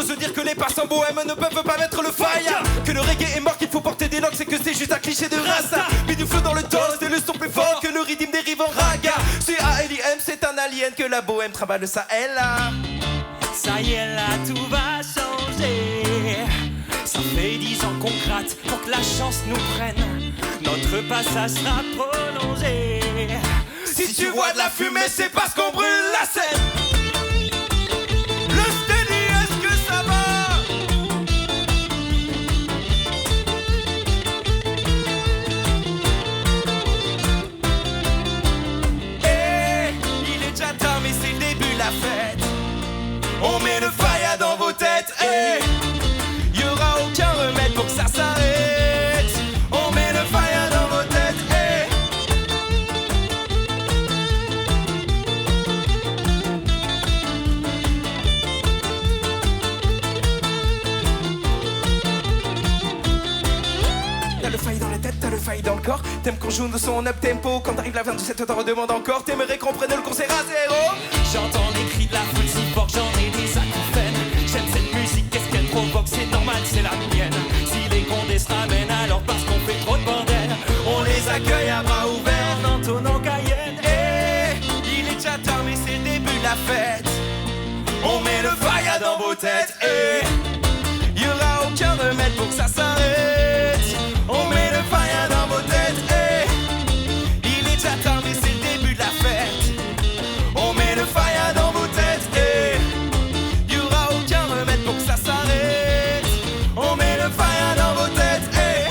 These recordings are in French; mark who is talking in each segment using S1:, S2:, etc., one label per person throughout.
S1: ose dire que les passants bohèmes ne peuvent pas mettre le fire. Que le reggae est mort, qu'il faut porter des locks, et que c'est juste un cliché de rasta. Mets du feu dans le toast et le son plus fort que le rythme dérive en raga. C'est ALIM, c'est un alien que la bohème travaille ça elle là.
S2: Ça y est là, tout va changer. Ça fait 10 ans qu'on gratte pour que la chance nous prenne. Notre passage sera prolongé.
S1: Si tu vois de la fumée, c'est parce qu'on brûle la scène. Le steady, est-ce que ça va? Eh, il est déjà tard, mais c'est le début de la fête. On met le fire dans vos têtes. Eh, y aura aucun remède pour que ça s'arrête. On met le fire dans vos têtes. Eh. T'as le faille dans la tête, t'as le faille dans le corps. T'aimes qu'on joue nos sons up tempo. Quand t'arrives la 27, t'en redemandes encore. T'aimerais qu'on prenne le concert à zéro.
S2: J'entends les cris de la foule si fort, j'en ai des acouphènes. J'aime cette musique, qu'est-ce qu'elle provoque, c'est normal, c'est la mienne. Si les condés se ramènent alors parce qu'on fait trop de bordel,
S1: On les accueille à bras ouverts.
S2: en entonnant Cayenne.
S1: Eh, il est déjà tard, mais c'est le début de la fête. On met le fire dans vos têtes. Eh, y aura aucun remède pour que ça s'arrête. On met le fire dans vos têtes. Eh, il est déjà tard, mais c'est le début de la fête. On met le fire dans vos têtes. Eh, y aura aucun remède pour que ça s'arrête. On met le fire dans vos têtes. Eh.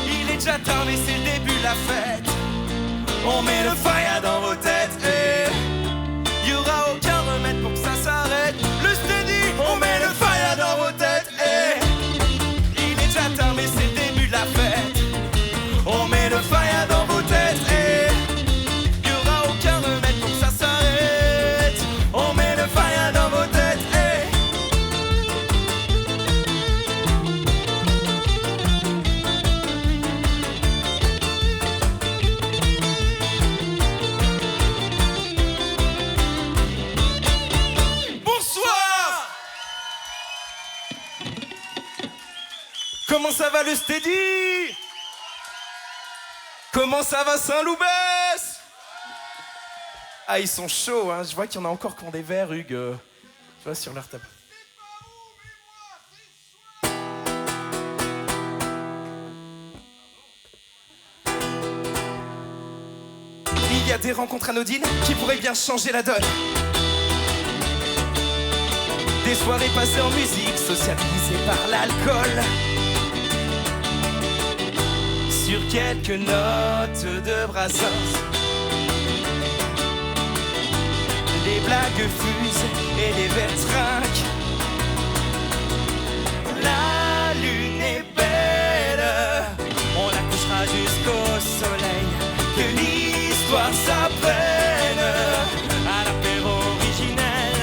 S1: Il est déjà tard, mais c'est le début de la fête. On met le fire dans vos têtes. Y aura aucun remède pour que ça s'arrête. Le steady, on met le fire dans vos têtes. Il est déjà tard, mais c'est le début de la fête. On met le fire dans vos têtes. Y aura aucun remède pour que ça s'arrête. On met le fire dans vos têtes. Bonsoir. Comment ça va le steady? Comment ça va Saint-Loubès? Ah, ils sont chauds, hein. Je vois qu'il y en a encore qui ont des verres, Hugues. Tu vois, sur leur table. Il y a des rencontres anodines qui pourraient bien changer la donne. Des soirées passées en musique, socialisées par l'alcool. Sur quelques notes de Brassens, les blagues fusent et les verres trinquent. La lune est belle, on la couchera jusqu'au soleil. Que l'histoire s'apprenne à l'apéro originel.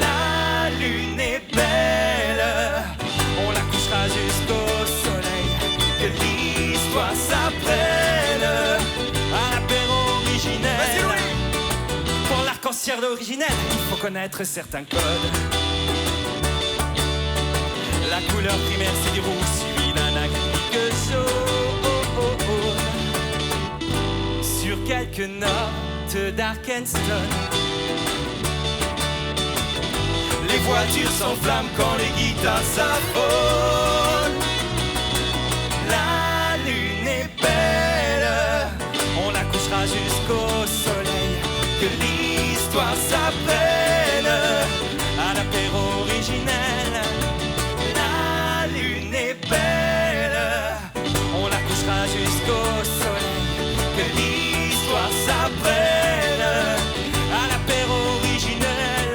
S1: La lune est belle, on la couchera jusqu'au soleil. Que l'histoire s'apprenne à l'apéro originel. Pour l'arc-en-ciel originel, il faut connaître certains codes. La couleur primaire c'est du rouge suivi d'un acrylique jaune. Sur quelques notes d'Arkenstone, les voitures s'enflamment quand les guitares s'affolent. La lune est belle, on la couchera jusqu'au soleil. Que l'histoire s'apprenne à l'apéro originel. La lune est belle, on la couchera jusqu'au soleil. Que l'histoire s'apprenne à l'apéro originel.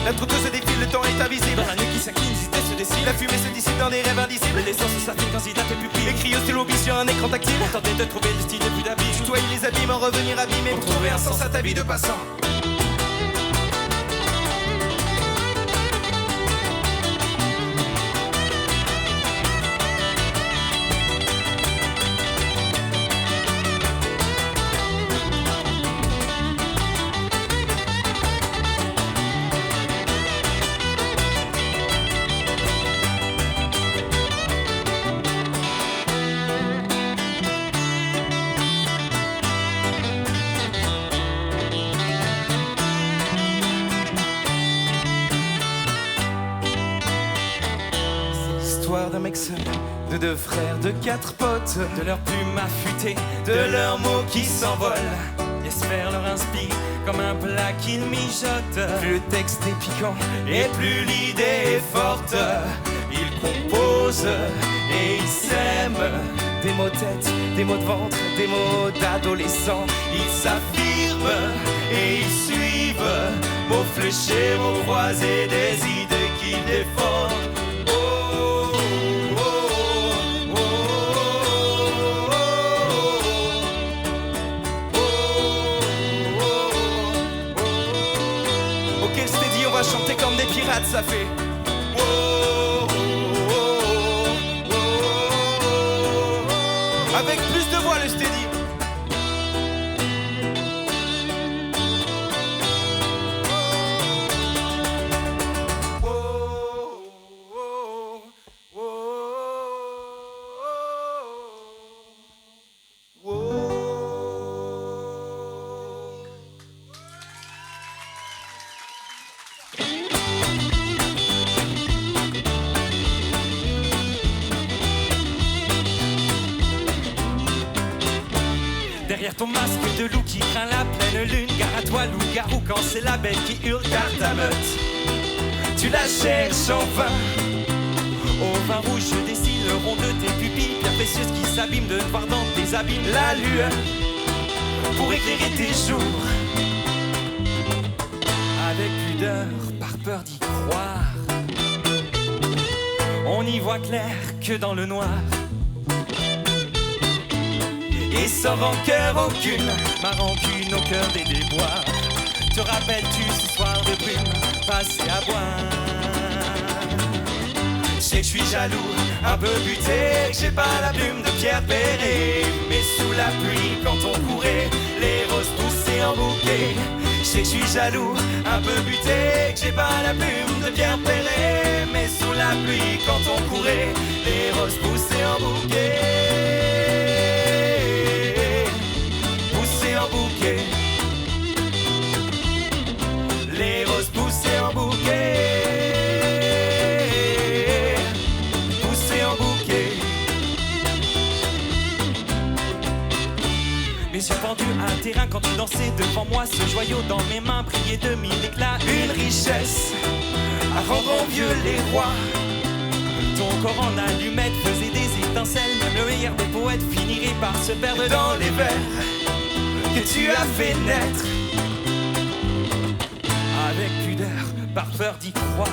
S1: La troupeuse défile, le temps est invisible. Dans la nuit qui s'incline, si t'es
S2: décide.
S1: La fumée se dissipe dans des rêves indicibles.
S2: L'essence s'affine quand s'il a tes pupilles.
S1: Écrit au stylo bis sur un écran tactile.
S2: Tenter de trouver le style et plus d'habits.
S1: Tutoyer les abîmes, en revenir abîmé pour trouver un sens à ta vie de passant. D'un mec seul, de deux frères, de quatre potes,
S2: De leurs plumes affûtées,
S1: de leurs mots qui s'envolent.
S2: Espère leur inspire comme un plat qu'ils mijotent.
S1: Plus le texte est piquant et plus l'idée est forte. Ils composent et ils s'aiment. Des mots tête, des mots de ventre, des mots d'adolescents. Ils s'affirment et ils suivent. Mots fléchés, mots croisés, des idées qu'ils défendent. On va chanter comme des pirates, ça fait. Avec plus de voix, le steady.
S2: Derrière ton masque de loup qui craint la pleine lune, gare à toi loup-garou quand c'est la bête qui hurle car ta meute.
S1: Tu la cherches en vain.
S2: Au vin rouge je dessine le rond de tes pupilles, pierre précieuse qui s'abîme de te voir dans tes abîmes.
S1: La lueur pour éclairer tes jours.
S2: Avec pudeur, par peur d'y croire, on n'y voit clair que dans le noir.
S1: Et sans rancœur aucune,
S2: Ma rancune au cœur des déboires. Te rappelles-tu ce soir de brume passé à boire?
S1: je sais que je suis jaloux, un peu buté, que j'ai pas la plume de Pierre Perret. Mais sous la pluie, quand on courait, les roses poussaient en bouquet. Je sais que je suis jaloux, un peu buté, que j'ai pas la plume de Pierre Perret. Mais sous la pluie, quand on courait, les roses poussaient en bouquet. Poussaient en bouquet. Les roses poussaient en bouquet.
S2: Mes yeux pendus à un terrain quand tu dansais devant moi. Ce joyau dans mes mains brillait de mille éclats.
S1: Une richesse à rendre envieux les rois.
S2: Ton corps en allumettes faisait des étincelles. Même le meilleur des poètes finirait par se perdre
S1: dans les vers que tu as fait naître.
S2: Avec pudeur, par peur d'y croire,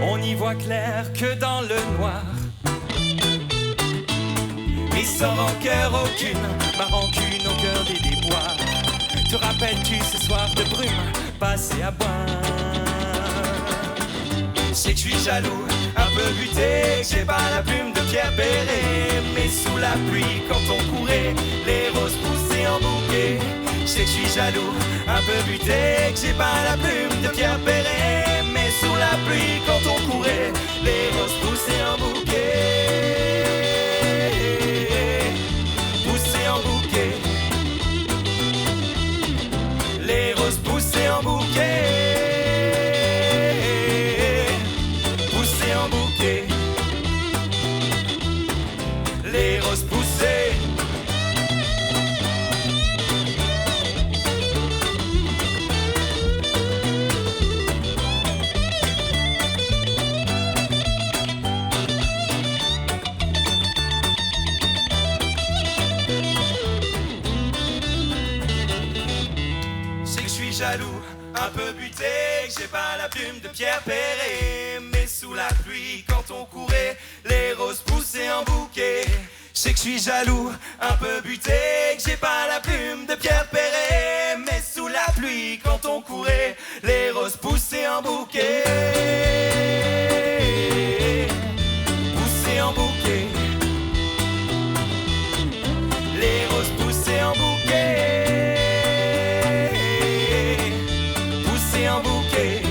S2: on n'y voit clair que dans le noir.
S1: Et sans rancœur aucune,
S2: Ma rancune au cœur des déboires. Te rappelles-tu ce soir de brume passé à boire?
S1: je sais que je suis jaloux, un peu buté, que j'ai pas la plume de Pierre Perret. Mais sous la pluie, quand on courait, les roses poussaient en bouquet. Je sais que je suis jaloux, un peu buté, que j'ai pas la plume de Pierre Perret. Mais sous la pluie, quand on courait, les roses poussaient en bouquet. Poussaient en bouquet. Les roses poussaient en bouquet. Poussaient en bouquet. Les roses poussaient. un peu buté, que j'ai pas la plume de Pierre Perret. Mais sous la pluie, quand on courait, les roses poussaient en bouquet. Je sais que je suis jaloux, un peu buté, que j'ai pas la plume de Pierre Perret. Mais sous la pluie, quand on courait, les roses poussaient en bouquet. Poussaient en bouquet. Les roses poussaient en bouquet. Poussaient en bouquet.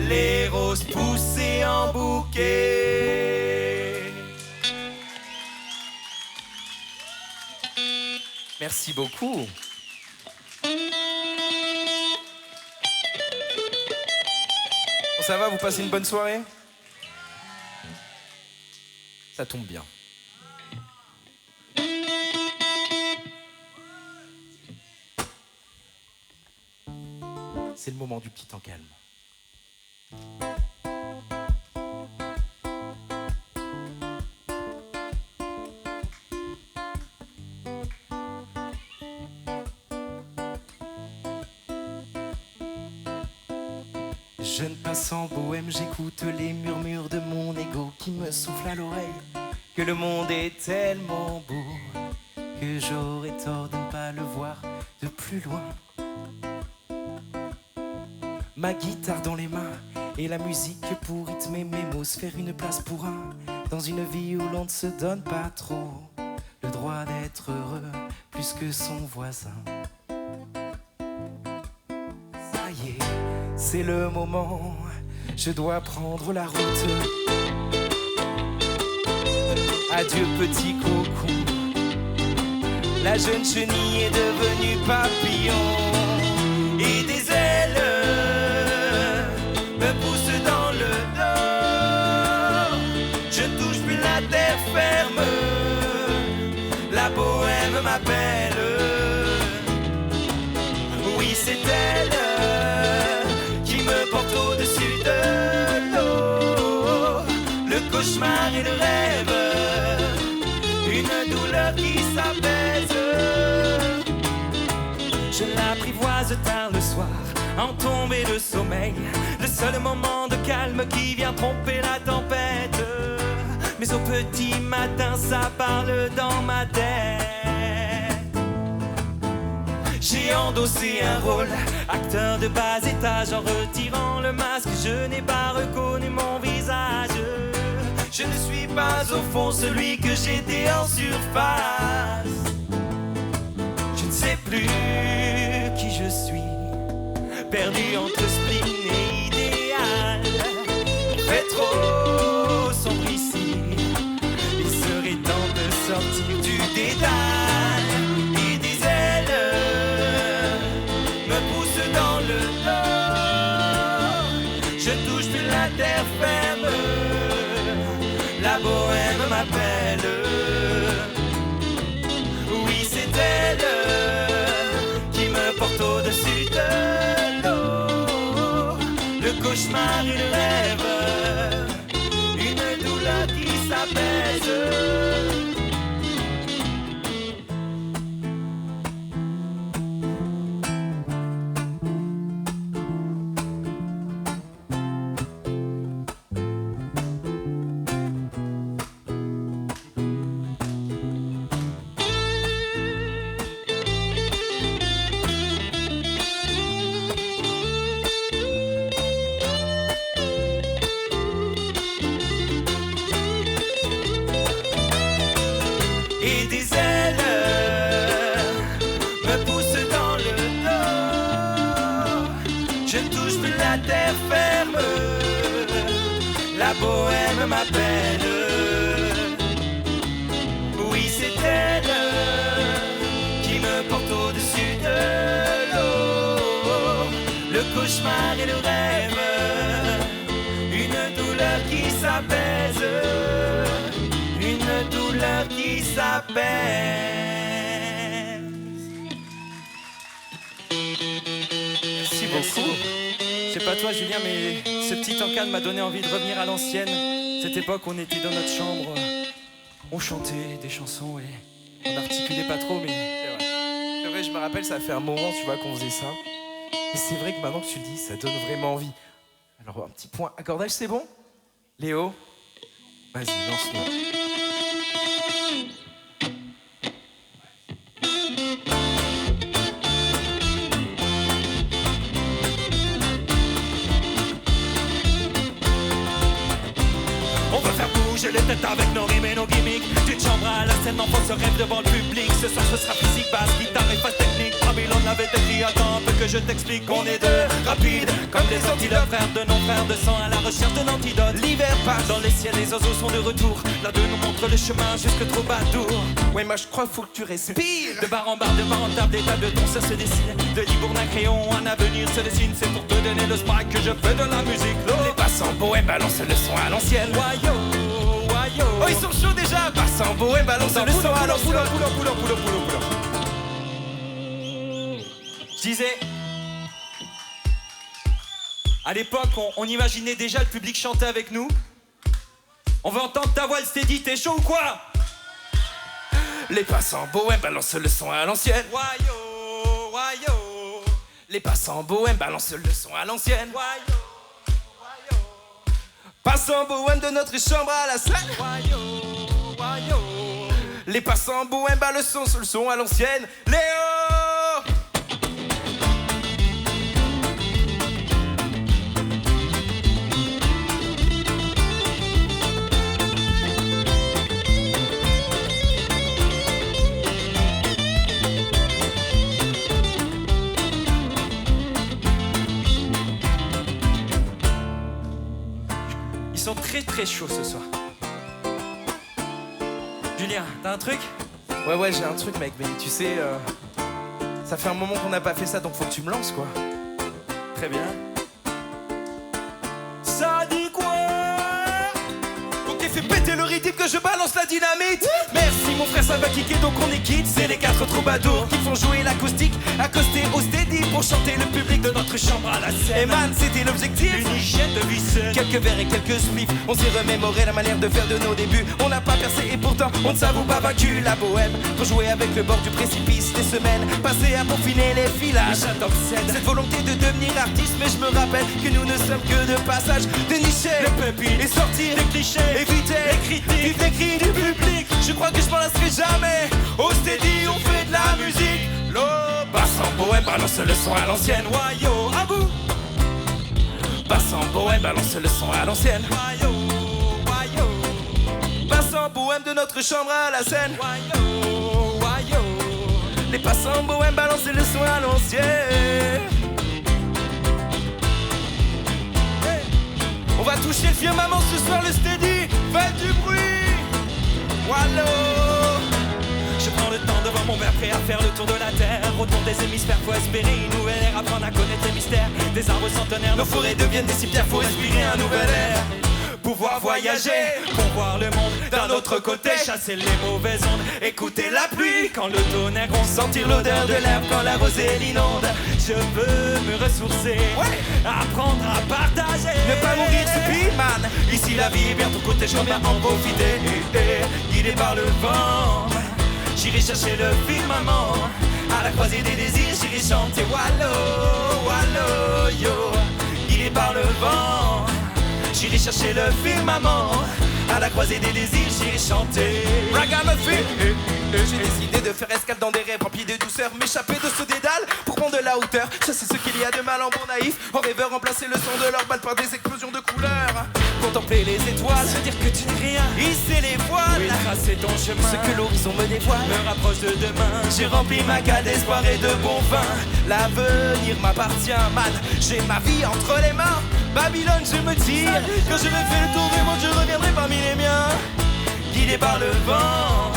S1: Les roses poussaient en bouquet. Merci beaucoup. Bon, ça va, vous passez une bonne soirée? Ça tombe bien. C'est le moment du petit temps calme. Jeune passant bohème, j'écoute les murmures de mon ego qui me souffle à l'oreille que le monde est tellement beau que j'aurais tort de ne pas le voir de plus loin. Ma guitare dans les mains et la musique pour rythmer mes mots, se faire une place pour un dans une vie où l'on ne se donne pas trop le droit d'être heureux plus que son voisin. Ça y est, c'est le moment, je dois prendre la route. Adieu petit cocon, la jeune chenille est devenue papillon et des ailes me poussent dans le dos. Je ne touche plus la terre ferme, la bohème m'appelle. Oui, c'est elle qui me porte au-dessus de l'eau. Le cauchemar et le rêve, une douleur qui s'apaise. Je l'apprivoise tard le soir, en tombée de sommeil, le seul moment de calme qui vient tromper la tempête. Mais au petit matin, ça parle dans ma tête. J'ai endossé un rôle, acteur de bas étage. En retirant le masque, je n'ai pas reconnu mon visage. Je ne suis pas au fond celui que j'étais en surface. Je ne sais plus qui je suis, perdu entre spleen et idéal. Il fait trop sombre ici, il serait temps de sortir du dédale. Et des ailes me poussent dans le dos. Je touche plus la terre ferme, la bohème m'appelle. Oui, c'est elle qui me porte au-dessus de l'eau. Le cauchemar et le rêve, une douleur qui s'apaise. Et des ailes me poussent dans le dos. Je ne touche plus la terre ferme, la bohème m'appelle. Oui, c'est elle qui me porte au-dessus de l'eau. Le cauchemar et le rêve, une douleur qui s'apaise. Une douleur qui s'apaise. Merci beaucoup. Je sais pas toi Julien, mais ce petit temps calme m'a donné envie de revenir à l'ancienne. Cette époque où on était dans notre chambre, on chantait des chansons et on n'articulait pas trop, mais c'est vrai ouais, je me rappelle, ça fait un moment, tu vois, qu'on faisait ça. Et c'est vrai que maintenant que tu le dis, ça donne vraiment envie. Alors, un petit point accordage, c'est bon? Léo, vas-y, lance-nous.
S2: On veut faire bouger les têtes avec nos rimes et nos gimmicks. D'une chambre à la scène, l'enfant se rêve devant le public. Ce soir ce sera physique, basse, guitare et phase technique. Babylone avait écrit, attends un peu que je t'explique. On est deux, rapides, comme des antilopes. Frères de nos frères de sang à la recherche d'un antidote. L'hiver passe, dans les ciels les oiseaux sont de retour. L'un d'eux nous montre le chemin jusque trop Troubadour.
S1: Ouais, moi je crois faut que tu respires.
S2: De bar en bar, de bar en table, des tables de ton, ça se dessine. De Libourne à Crayon, un avenir se dessine. C'est pour te donner le spike que je fais de la musique.
S1: Les passants bohèmes balancent le son à l'ancienne.
S2: Wayo, wayo.
S1: Oh, ils sont chauds déjà. Passants bohèmes balancent le son à l'ancienne.
S2: Je disais, à l'époque, on imaginait déjà le public chanter avec nous. On veut entendre ta voix, Steady, t'es chaud ou quoi?
S1: Les passants bohèmes balancent le son à l'ancienne.
S2: Wayo, wayo.
S1: Les passants bohèmes balancent le son à l'ancienne.
S2: Wayo, wayo.
S1: Passants bohèmes de notre chambre à la salle.
S2: Wayo, wayo.
S1: Les passants bohèmes balancent le son à l'ancienne. Léo!
S2: Ils sont très très chauds ce soir. Julien, t'as un truc?
S1: Ouais, j'ai un truc, mec, mais tu sais, ça fait un moment qu'on n'a pas fait ça, donc faut que tu me lances, quoi.
S2: Très bien. Ça dit quoi?
S1: Ok, fais péter le rythme que je balance la dynamite. Merci mon frère, ça va kicker, donc on est quitte. C'est les 4 troubadours qui font jouer l'acoustique, accostés au steady pour chanter le public
S2: De notre chambre à la
S1: Et
S2: scène.
S1: man, c'était l'objectif.
S2: Une hygiène de vie saine.
S1: Quelques verres et quelques spliffs, on s'est remémoré la manière de faire de nos débuts. On n'a pas percé et pourtant on ne s'avoue pas vaincu. La bohème, pour jouer avec le bord du précipice. Des semaines passées à peaufiner les filages. Cette volonté de devenir artiste, mais je me rappelle que nous ne sommes que de passage. De nicher,
S2: Le pupille,
S1: et sortir,
S2: les clichés,
S1: éviter
S2: les critiques,
S1: vivre les cris du public. Je crois que je m'en lasserai jamais. Au steady, on fait de la musique. L'eau passe en bohème, balance le son à l'ancienne.
S2: Wayo, à bout.
S1: Passe en bohème, balance le son à l'ancienne.
S2: Wayo, wayo.
S1: Passants bohème de notre chambre à la scène.
S2: Wayo, wayo.
S1: Les passants bohème balancent le son à l'ancienne. Hey. On va toucher le vieux maman ce soir, le steady. Faites du bruit. Wallo.
S2: Je prends le temps devant mon verre prêt à faire le tour de la terre. Autour des hémisphères, faut espérer une nouvelle ère. Apprendre à connaître les mystères des arbres centenaires.
S1: Nos forêts deviennent des cimetières, faut respirer un nouvel air. Pouvoir voyager,
S2: Pour voir le monde d'un autre côté, chasser les mauvaises ondes, écouter la pluie quand le tonnerre gronde,
S1: sentir l'odeur de l'herbe quand la rosée l'inonde.
S2: Je veux me ressourcer,
S1: Ouais.
S2: apprendre à partager,
S1: Ne pas mourir stupide, man. Ici la vie est bien tout côté, je peux bien en profiter.
S2: guidé par le vent. J'irai chercher le fil maman, à la croisée des désirs, j'irai chanter wallo, wallo, yo. Guidé par le vent, j'irai chercher le fil maman, à la croisée des désirs, j'irai chanter.
S1: Ragamuffin. J'ai décidé de faire escale dans des rêves remplis de douceur, m'échapper de ce dédale pour prendre de la hauteur. Ça c'est ce qu'il y a de mal en bon naïf, en rêveur remplacer le son de leurs balles par des explosions de couleurs. Contempler les étoiles,
S2: Se dire que tu n'es rien,
S1: hisser les voiles.
S2: oui, tracer ton chemin,
S1: Ce que l'horizon me dévoile.
S2: me rapproche de demain.
S1: J'ai rempli ma cale d'espoir et de bon vin. L'avenir m'appartient, man. J'ai ma vie entre les mains. Babylone, je me tire. Quand je vais faire le tour du monde, je reviendrai parmi les miens.
S2: Guidé par le vent,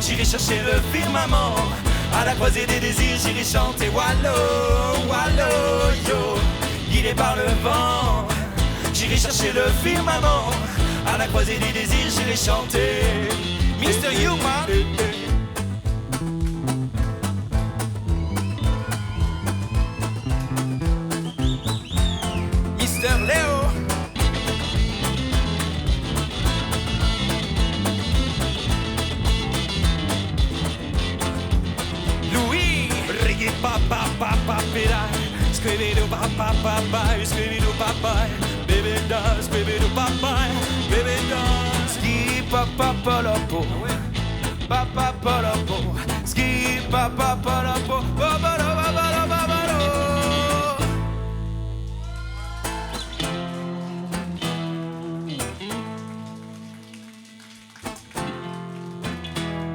S2: j'irai chercher le firmament. À la croisée des désirs, j'irai chanter wallo, wallo, yo. Guidé par le vent, j'irai chercher le firmament. À la croisée des désirs, j'irai chanter
S1: Mr. Human. Mr. Léo. Louis.
S2: Scooby-Doo, Scooby-Doo-Bye-Bye-Bye, Scooby-Doo-Bye-Bye, Baby-Doo, Scooby-Doo-Bye-Bye, Baby-Doo.
S1: Ski-pa-pa-pa-la-po, pa-pa-pa-la-po, ski-pa-pa-pa-la-po, pa-pa-la-pa-pa-la-pa-pa-la.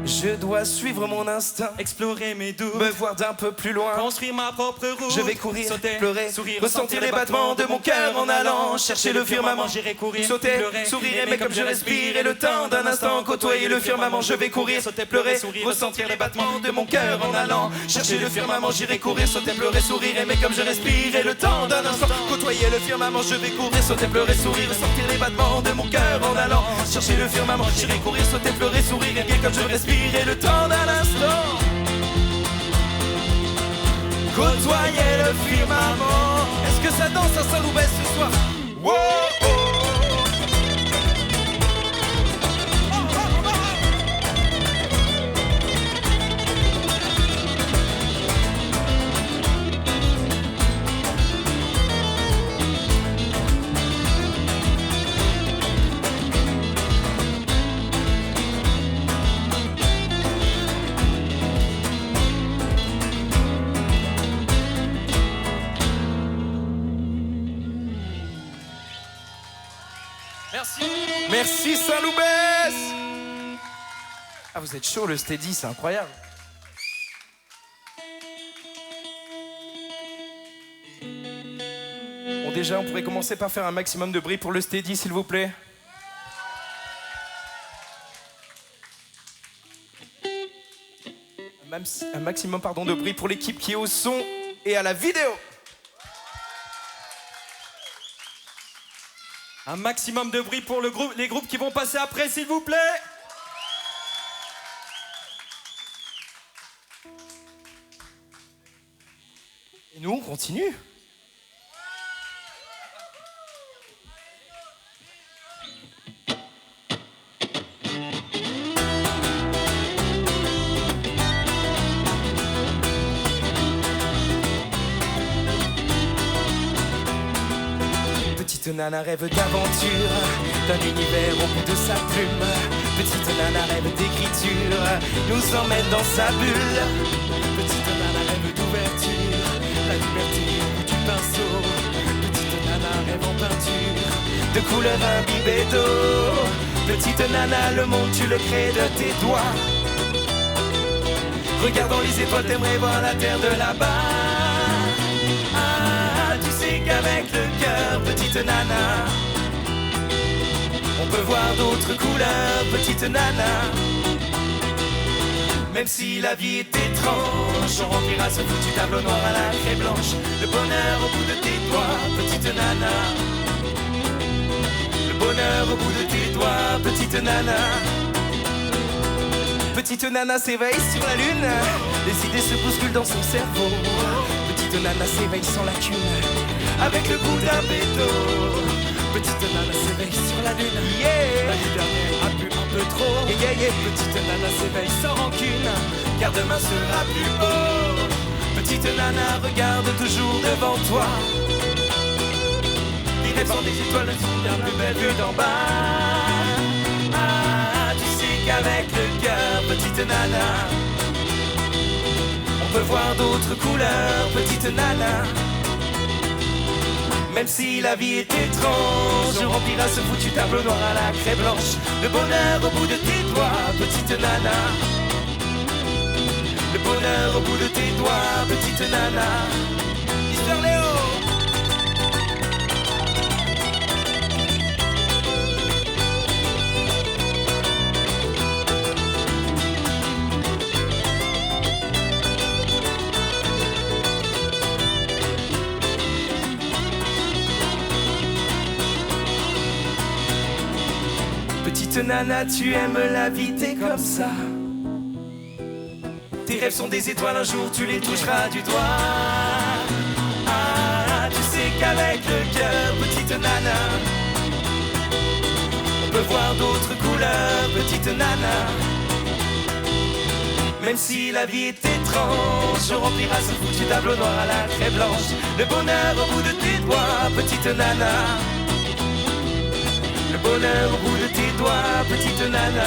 S1: Je dois suivre mon instinct,
S2: explorer mes doutes,
S1: me voir d'un peu plus loin,
S2: construire ma propre route.
S1: Je vais courir,
S2: sauter,
S1: pleurer,
S2: sourire,
S1: ressentir les battements de mon cœur en allant chercher le firmament.
S2: J'irai courir,
S1: sauter,
S2: pleurer,
S1: sourire, aimer comme je respire et le temps d'un instant côtoyer le firmament. Je vais courir, sauter, pleurer, sourire, ressentir les battements de mon cœur en allant chercher le firmament. J'irai courir, sauter, pleurer, sourire, aimer comme je respire et le temps d'un instant côtoyer le firmament. Je vais courir, sauter, pleurer, sourire, ressentir les battements de mon cœur en allant chercher le firmament. J'irai courir, sauter, pleurer, sourire, aimer comme je respire et le temps d'un instant côtoyer le firmament. Est-ce que ça danse à Saint-Loubès ce soir? Wow, oh. Merci Saint-Loubès. Ah, vous êtes chaud, le steady, c'est incroyable. Bon, déjà, on pourrait commencer par faire un maximum de bruit pour le steady, s'il vous plaît. Un maximum, pardon, de bruit pour l'équipe qui est au son et à la vidéo.
S2: Un maximum de bruit pour les groupes qui vont passer après, s'il vous plaît.
S1: Et nous, on continue. Petite nana rêve d'aventure, d'un univers au bout de sa plume. Petite nana rêve d'écriture, nous emmène dans sa bulle. Petite nana rêve d'ouverture, la liberté au bout du pinceau. Petite nana rêve en peinture, de couleur imbibée d'eau. Petite nana, le monde tu le crées de tes doigts. Regardant les étoiles, t'aimerais voir la terre de là-bas. Tu sais qu'avec le cœur, petite nana, on peut voir d'autres couleurs, petite nana. Même si la vie est étrange, on remplira ce foutu tableau noir à la craie blanche. Le bonheur au bout de tes doigts, petite nana. Le bonheur au bout de tes doigts, petite nana. Petite nana s'éveille sur la lune, les idées se bousculent dans son cerveau. Petite nana s'éveille sans lacune, avec le goût d'un béto. Petite nana s'éveille sur la lune, yeah. La nuit dernière a bu un peu trop, yeah, yeah. Petite nana s'éveille sans rancune, car demain sera plus beau. Petite nana regarde toujours devant toi. Les rêves des étoiles sont bien plus belles vues d'en bas. Tu sais qu'avec le cœur, petite nana, on peut voir d'autres couleurs, petite nana. Même si la vie est étrange, on remplira ce foutu tableau noir à la craie blanche. Le bonheur au bout de tes doigts, petite nana. Le bonheur au bout de tes doigts, petite nana. Mister Léo. Petite nana, tu aimes la vie, t'es comme ça. Tes rêves sont des étoiles, un jour tu les toucheras du doigt. Tu sais qu'avec le cœur, petite nana, on peut voir d'autres couleurs, petite nana. Même si la vie est étrange, on remplira ce foutu tableau noir à la craie blanche. Le bonheur au bout de tes doigts, petite nana. Le bonheur au bout de tes doigts, petite nana.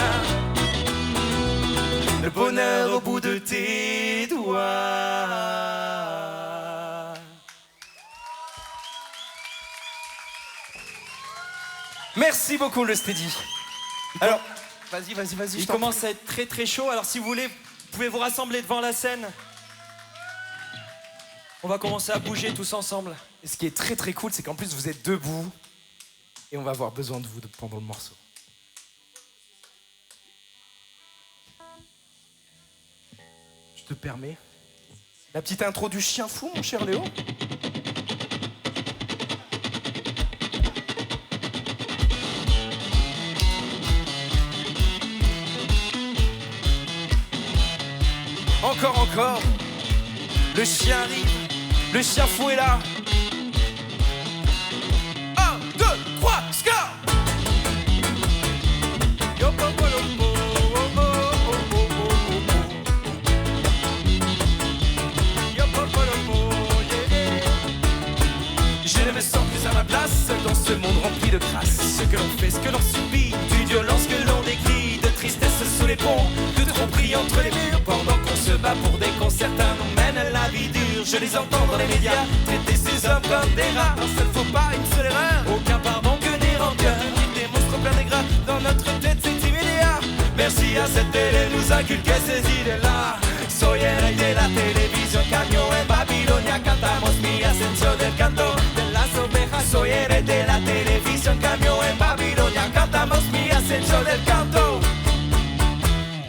S1: Le bonheur au bout de tes doigts. Merci beaucoup le Steady. Alors, vas-y.
S2: Il commence à être très très chaud, alors si vous voulez, vous pouvez vous rassembler devant la scène. On va commencer à bouger tous ensemble.
S1: Et ce qui est très très cool, c'est qu'en plus vous êtes debout et on va avoir besoin de vous pendant le morceau. Je te permets la petite intro du chien fou, mon cher Léo. Encore. Le chien arrive, le chien fou est là. 1, 2, 3, score. Je ne me sens plus à ma place dans ce monde rempli de crasse.
S2: Ce que l'on fait, ce que l'on subit, d'une violence que l'on décrit, de tristesse sous les ponts, de tromperie entre les murs. Pendant qu'on se bat pour des cons, certains nous mènent la vie dure. Je les entends dans les médias, traiter ces hommes comme des rats.
S1: Un seul faux pas, une seule erreur.
S2: Aucun pardon que des rancœurs.
S1: Des monstres pleins de gras, dans notre tête c'est immédiat.
S2: Merci à cette télé nous inculquer ces idées-là. Soy el rey de la televisión, cambio en Babilonia, cantamos mi ascensión del canto de las ovejas.
S1: Soy el rey de la televisión, cambio en Babilonia, cantamos mi ascensión del canto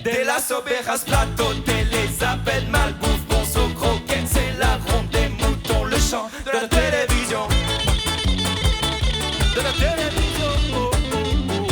S2: de las ovejas. Plateau, Elisabeth, malbouffe, bonzo, croquette, c'est la ronde des moutons, le chant de la télévision. De la télévision, oh, oh, oh.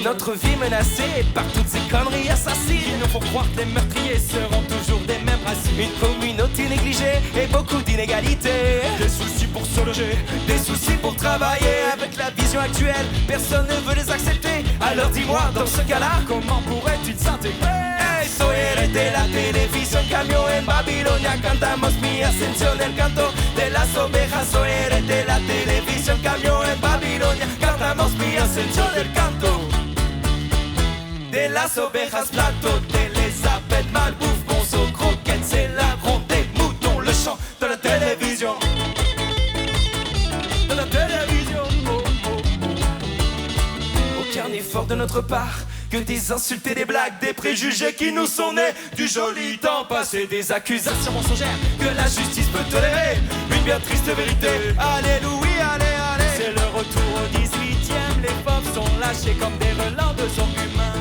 S1: Notre vie menacée par toutes ces conneries assassines.
S2: Ils nous font croire que les meurtriers seront toujours des mêmes racines.
S1: Une communauté négligée et beaucoup d'inégalités.
S2: Des soucis pour se loger,
S1: des soucis pour travailler. Avec la vision actuelle, personne ne veut les accepter. Alors dis-moi, dans ce cas-là,
S2: comment pourrait-il s'intégrer?
S1: Hey, soy el rey de la televisión, cambio en Babilonia, cantamos mi ascensión del canto de las ovejas. Soy el rey de la televisión, cambio en Babilonia, cantamos mi ascensión del canto de las ovejas.
S2: Plateau, Elisabeth, malbouffe, bonzo, croquette, c'est la ronde des moutons, le chant de la télévision. De la télévision, oh, oh, oh.
S1: Aucun effort de notre part, que des insultes et des blagues, des préjugés qui nous sont nés du joli temps passé, des accusations mensongères que la justice peut tolérer. Une bien triste vérité, alléluia, allez.
S2: C'est le retour au 18e, les pauvres sont lâchés comme des relents de son humain.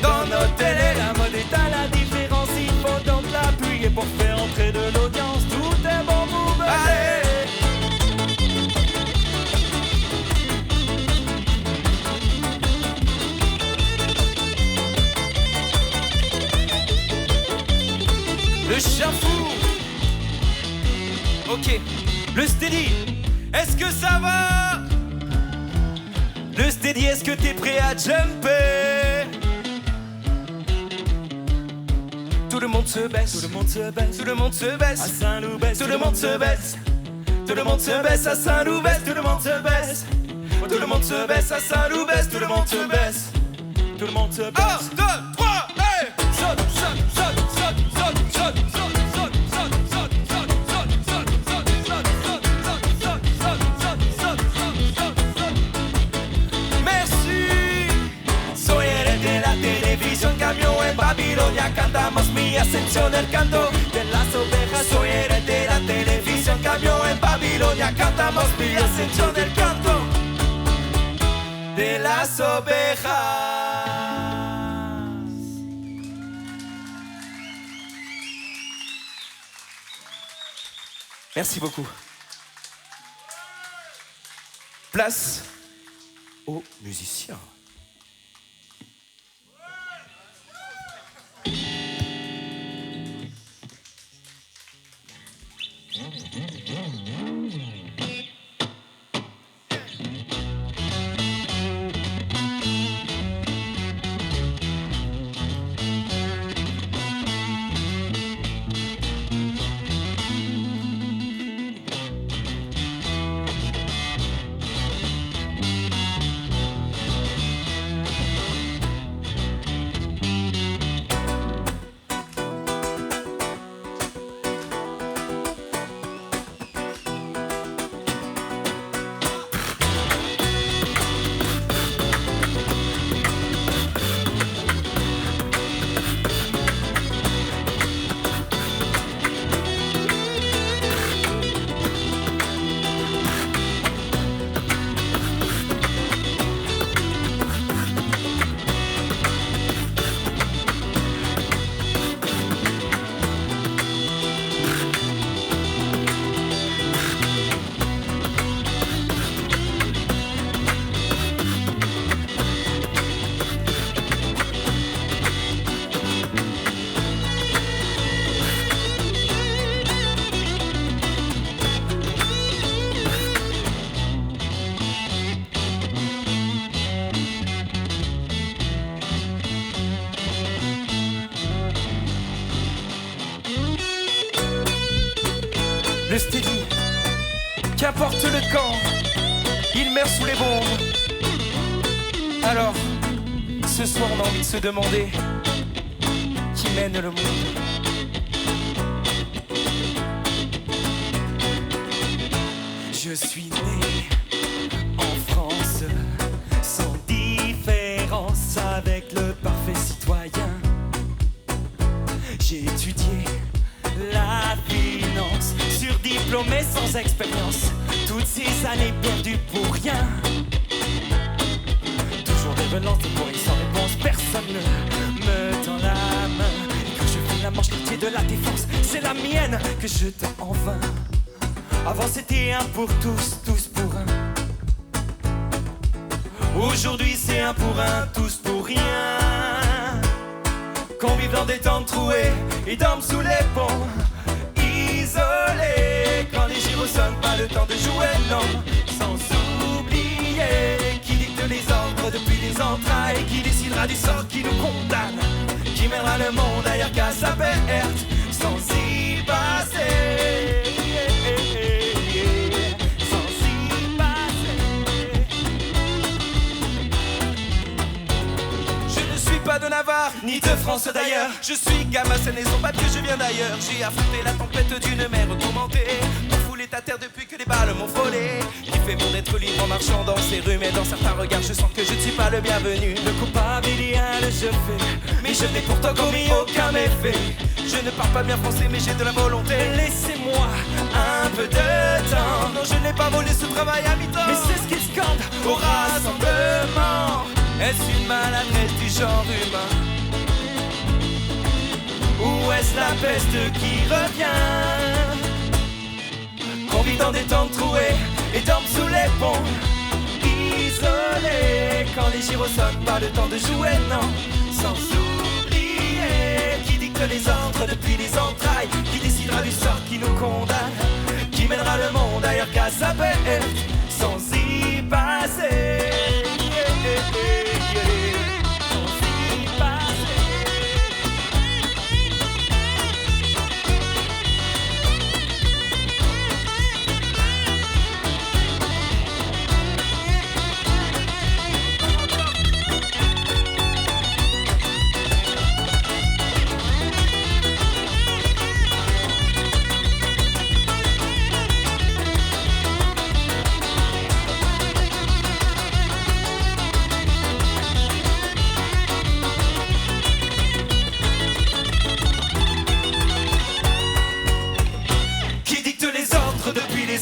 S1: Dans nos télés,
S2: la mode est à la différence, il faut donc l'appuyer pour faire entrer de l'audience. Tout est bon pour baiser.
S1: Le chien fou. Ok, le Steady, est-ce que ça va? Le Steady, est-ce que t'es prêt à jumper? Tout le monde se baisse,
S2: tout le monde se baisse,
S1: tout le monde se baisse,
S2: à Saint-Loup-Besse,
S1: tout le monde se baisse, tout le monde se baisse à Saint-Loup-Besse, tout le monde se baisse, tout le monde se baisse à Saint-Loup-Besse, tout le monde se baisse,
S2: tout le monde se baisse.
S1: 1, 2, 3, hey!
S2: Saute, saute, saute, saute, saute, saute, saute, saute, saute, saute, saute, saute, saute, saute, saute, saute, saute, saute, saute, saute.
S1: Merci. Soy el rey de la televisión, cambio en Babilonia, cantamos mi ascensión del canto
S2: de las ovejas.
S1: Soy el rey de la televisión, cambio en Babilonia, cantamos mi ascensión del canto de las ovejas. Merci beaucoup. Place aux musiciens. Le steady, qu'importe le camp, il meurt sous les bombes. Alors, ce soir on a envie de se demander qui mène le monde.
S2: Je suis né en France, sans différence, avec le parfait citoyen. J'ai étudié la finance, surdiplômé sans expérience, toutes ces années perdues pour rien. Toujours des relances, des pourries sans réponse, personne ne me tend la main. Et quand je fais la manche quartier de la défense, c'est la mienne que je tends en vain. Avant c'était un pour tous, tous pour un. Aujourd'hui c'est un pour un, tous pour rien. Qu'on vive dans des tentes trouées et dorme sous les ponts, isolés. Quand les gyros sonnent, pas le temps de jouer, non. Sans oublier qui dicte les ordres depuis les entrailles, qui décidera du sort qui nous condamne, qui mènera le monde ailleurs qu'à sa perte, sans y passer.
S1: Pas de Navarre, ni de France d'ailleurs. Je suis gamin, ce n'est son pas que je viens d'ailleurs. J'ai affronté la tempête d'une mer tourmentée, pour fouler ta terre depuis que les balles m'ont frôlé. Qui fait bon d'être libre en marchant dans ces rues, mais dans certains regards je sens que je ne suis pas le bienvenu.
S2: Le coupable il y a le je fais,
S1: mais je n'ai pourtant commis aucun méfait. Je ne parle pas bien français mais j'ai de la volonté.
S2: Laissez-moi
S1: un peu de temps. Non, je n'ai pas volé ce travail à mi-temps,
S2: mais c'est ce qui scande
S1: au rassemblement. Est-ce une maladresse du genre humain, ou est-ce la peste qui revient? Qu'on vit dans des tentes trouées et dorme sous les ponts, isolés. Quand les gyros sonnent, pas le temps de jouer, non. Sans oublier qui dicte les ordres depuis les entrailles, qui décidera du sort qui nous condamne, qui mènera le monde ailleurs qu'à sa perte, sans y passer.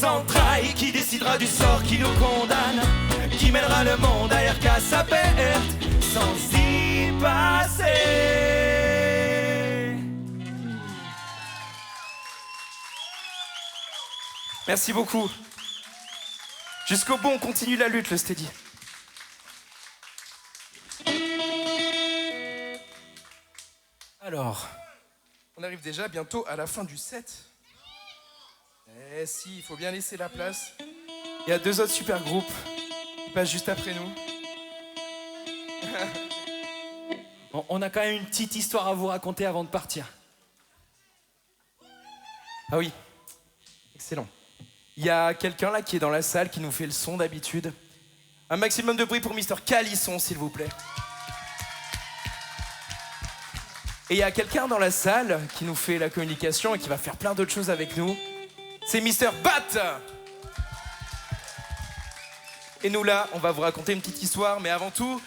S1: Entrailles, qui décidera du sort qui nous condamne, qui mènera le monde ailleurs qu'à sa perte, sans y passer. Merci beaucoup. Jusqu'au bout on continue la lutte, le steady. Alors, on arrive déjà bientôt à la fin du set. Eh si, il faut bien laisser la place. Il y a 2 autres super groupes qui passent juste après nous.
S2: On a quand même une petite histoire à vous raconter avant de partir.
S1: Ah oui, excellent. Il y a quelqu'un là qui est dans la salle qui nous fait le son d'habitude. Un maximum de bruit pour Mr. Calisson, s'il vous plaît. Et il y a quelqu'un dans la salle qui nous fait la communication et qui va faire plein d'autres choses avec nous. C'est Mr. Bat. Et nous là, on va vous raconter une petite histoire, mais avant tout,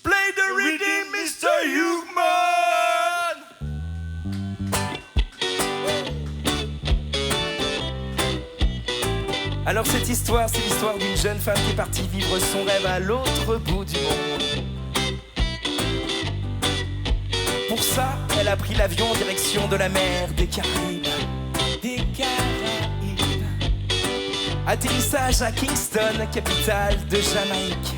S1: play the rhythm, Mr. Human. Alors cette histoire, c'est l'histoire d'une jeune femme qui est partie vivre son rêve à l'autre bout du monde. Pour ça, elle a pris l'avion en direction de la mer des Caraïbes. Des Caraïbes. Atterrissage à Kingston, capitale de Jamaïque.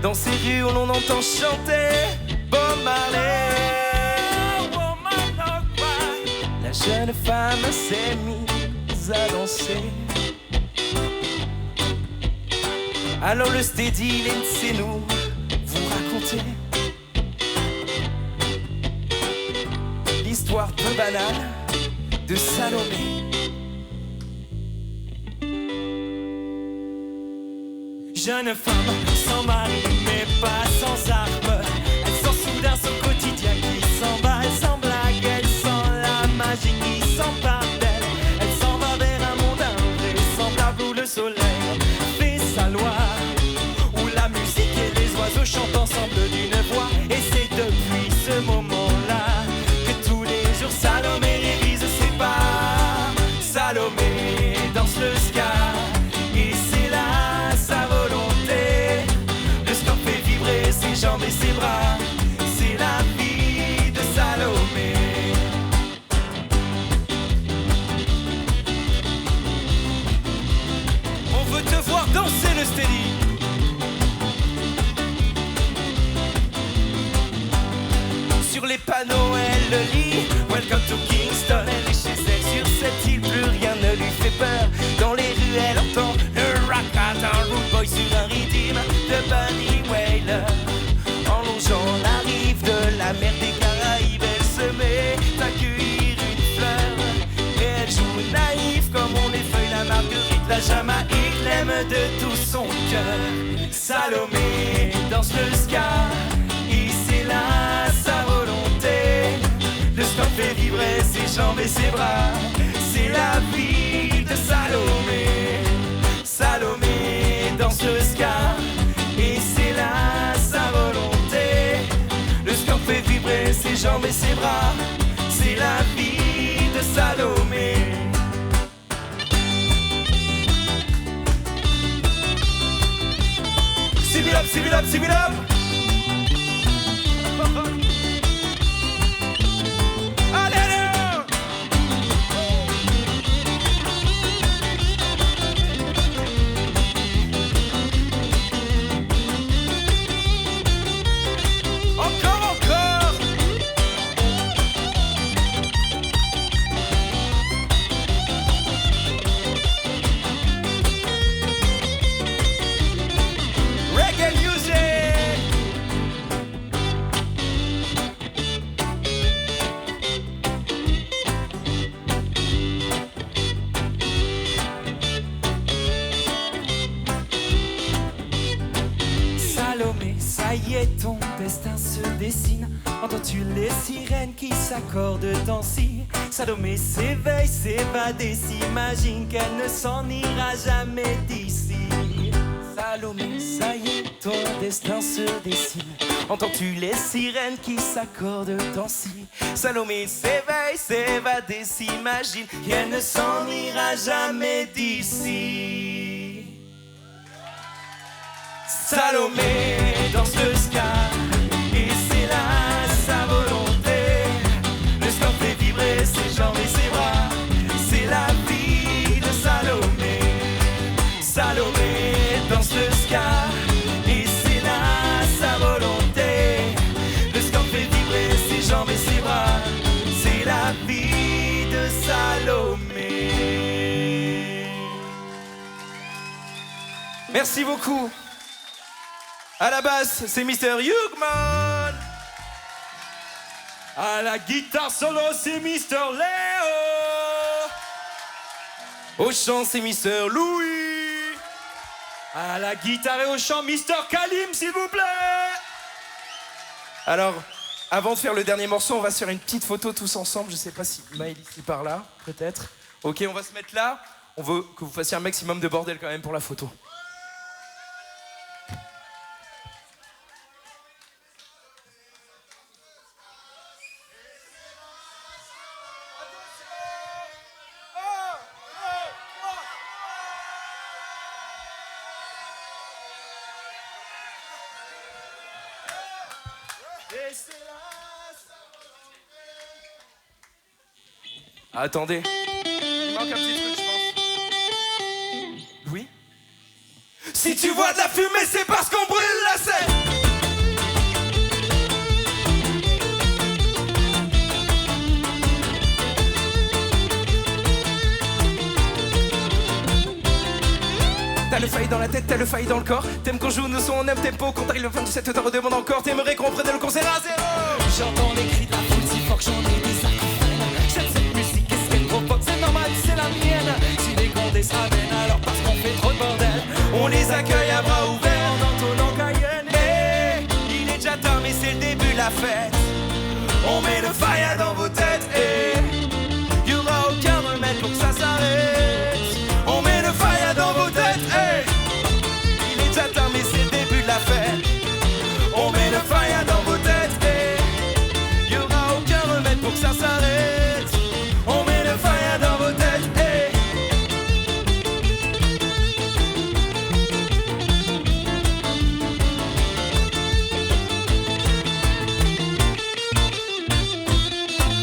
S1: Dans ces rues où l'on entend chanter Bob Marley, la jeune femme s'est mise à danser. Alors le steady, laissez-nous vous raconter l'histoire peu banale de Salomé.
S2: Jeune femme sans mari mais pas sans armes. Elle sent soudain son quotidien qui s'emballe sans blague. Elle sent la magie qui s'empare d'elle. Elle s'en va vers un monde invraisemblable où le soleil fait sa loi, où la musique et les oiseaux chantent ensemble d'une voix. Et c'est depuis ce moment-là que tous les jours Salomé révise ses pas. Salomé danse le ska. Ses jambes et ses bras, c'est la vie de Salomé.
S1: On veut te voir danser le steady. Sur les panneaux, elle le lit. Welcome to Kingston. Elle est chez elle sur cette île, plus rien ne lui fait peur. Dans les rues, elle entend le racat, un rude boy sur un rythme de Bunny Wailer. En longeant la rive de la mer des Caraïbes, elle se met à cueillir une fleur. Et elle joue naïve comme on effeuille la marguerite. La Jamaïque l'aime de tout son cœur. Salomé danse le ska, et c'est là sa volonté. Le ska fait vibrer ses jambes et ses bras. C'est la vie de Salomé. Salomé danse le ska, et c'est là sa volonté. Le ska fait vibrer ses jambes et ses bras. C'est la vie de Salomé. Sip it up, sip it up, sip it up. Allez, allez. Encore, encore. Reggae music.
S2: Salomé, ça y est, ton destin se dessine. Entends-tu les sirènes qui s'accordent ainsi? Salomé s'éveille, s'évade et s'imagine qu'elle ne s'en ira jamais d'ici. Salomé, ça y est, ton destin se dessine.
S1: Entends-tu les sirènes qui s'accordent ainsi? Salomé s'éveille, s'évade et s'imagine qu'elle ne s'en ira jamais d'ici. Salomé danse le ska, et c'est là sa volonté. Le ska fait vibrer ses jambes et ses bras. C'est la vie de Salomé. Salomé danse le ska, et c'est là sa volonté. Le ska fait vibrer ses jambes et ses bras. C'est la vie de Salomé. Merci beaucoup. À la basse, c'est Mr. Hugman.
S2: À la guitare solo, c'est Mr. Léo.
S1: Au chant, c'est Mr. Louis.
S2: À la guitare et au chant, Mr. Kalim, s'il vous plaît.
S1: Alors, avant de faire le dernier morceau, on va se faire une petite photo tous ensemble. Je sais pas si Maël ici par là, peut-être. Ok, on va se mettre là. On veut que vous fassiez un maximum de bordel quand même pour la photo. Attendez. Il manque un petit truc, je pense. Oui. Si tu vois de la fumée, c'est parce qu'on brûle la scène. T'as le faille dans la tête, t'as le faille dans le corps. T'aimes qu'on joue nos sons en up tempo. Quand arrive le fin du set, t'en redemande encore. T'aimerais qu'on prenne le concert à zéro.
S2: J'entends les cris de la foule si fort que j'en ai des arcs qui freinent. J'aime cette musique, qu'est-ce qu'elle provoque?
S1: faille dans vos têtes et y aura aucun remède pour que ça s'arrête. On met le faille dans vos têtes et il est déjà tard mais c'est le début de la fête. On met le faille dans vos têtes et y aura aucun remède pour que ça s'arrête. On met le faille dans vos têtes et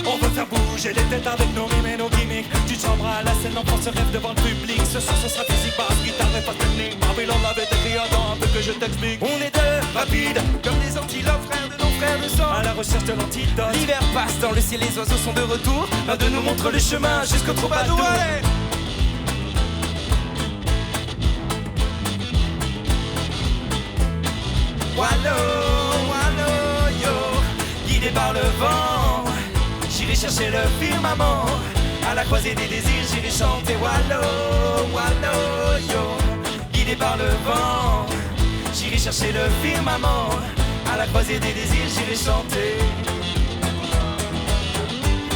S2: on veut faire bouger les têtes avec nos rimes et nos gimmicks. Tu te chambres à la scène, l'enfant se rêve devant le public. Ce soir ce sera physique, basse, guitare et pas technique. Babylone l'avait écrit, attends un peu que je t'explique.
S1: on est deux, rapides, comme des antilopes, frères de nos frères de sang.
S2: À la recherche de l'antidote.
S1: L'hiver passe dans le ciel, les oiseaux sont de retour. L'un de nous montre le chemin jusqu'au troubadour. Allez! Wallo, wallo, yo, guidé par le vent, j'irai chercher le firmament. À la croisée des désirs, j'irai chanter. Wallo, wallo, yo, guidé par le vent, j'irai chercher le firmament. À la croisée des désirs, j'irai chanter.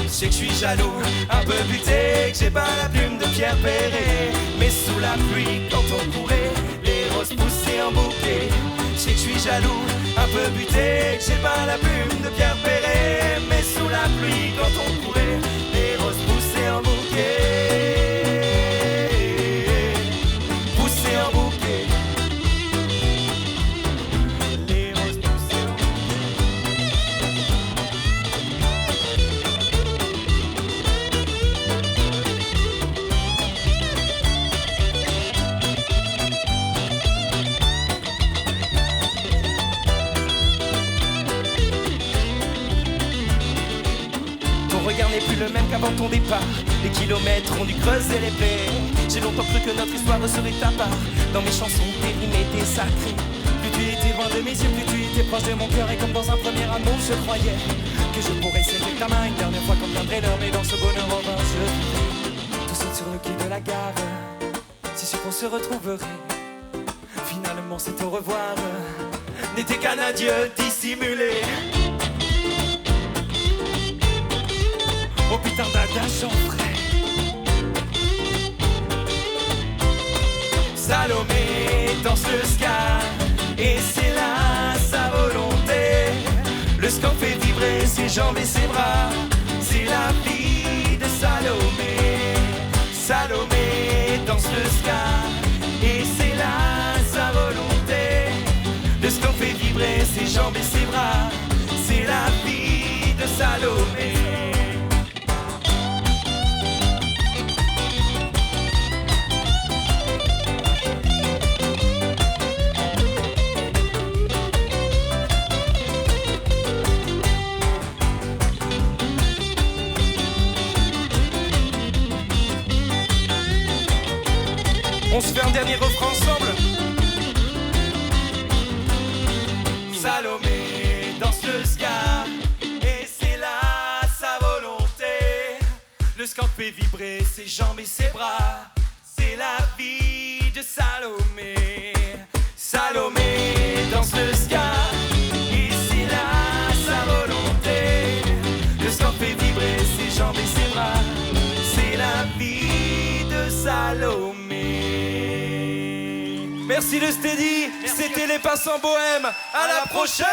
S1: Je sais que je suis jaloux, un peu buté, que j'ai pas la plume de Pierre Perret. Mais sous la pluie, quand on courait, les roses poussaient en bouquet. Je sais que je suis jaloux, un peu buté, que j'ai pas la plume de Pierre Perret. Mais sous la pluie, quand on courait, les roses poussaient en bouquet. Poussaient en bouquet. Les roses poussaient en regard n'est plus le même qu'avant ton départ. Les kilomètres ont dû creuser les plaies. J'ai longtemps cru que notre histoire serait ta part. Dans mes chansons, tes rimes étaient sacrées.
S2: Plus tu étais loin de mes yeux, plus tu étais proche de mon cœur. Et comme dans un premier amour, je croyais que je pourrais serrer ta main une dernière fois quand viendrait l'heure. Mais dans ce bonheur en vain, je vivais tout seul sur le quai de la gare. C'est sûr qu'on se retrouverait. Finalement, c'est au revoir.
S1: n'était qu'un adieu dissimulé.
S2: Oh putain d'adage en frais.
S1: Salomé danse le ska et c'est là sa volonté. Le ska fait vibrer ses jambes et ses bras. C'est la vie de Salomé. Salomé danse le ska et c'est là sa volonté. Le ska fait vibrer ses jambes et ses bras. C'est la vie de Salomé. On se fait un dernier refrain ensemble. Salomé danse le ska et c'est là sa volonté.
S2: Le ska fait vibrer ses jambes et ses bras.
S1: C'est la vie de Salomé. Salomé danse le ska et c'est là sa volonté. Le ska fait vibrer ses jambes et ses bras. C'est la vie de Salomé. Merci le Steady, c'était les Passants Bohèmes. À la prochaine.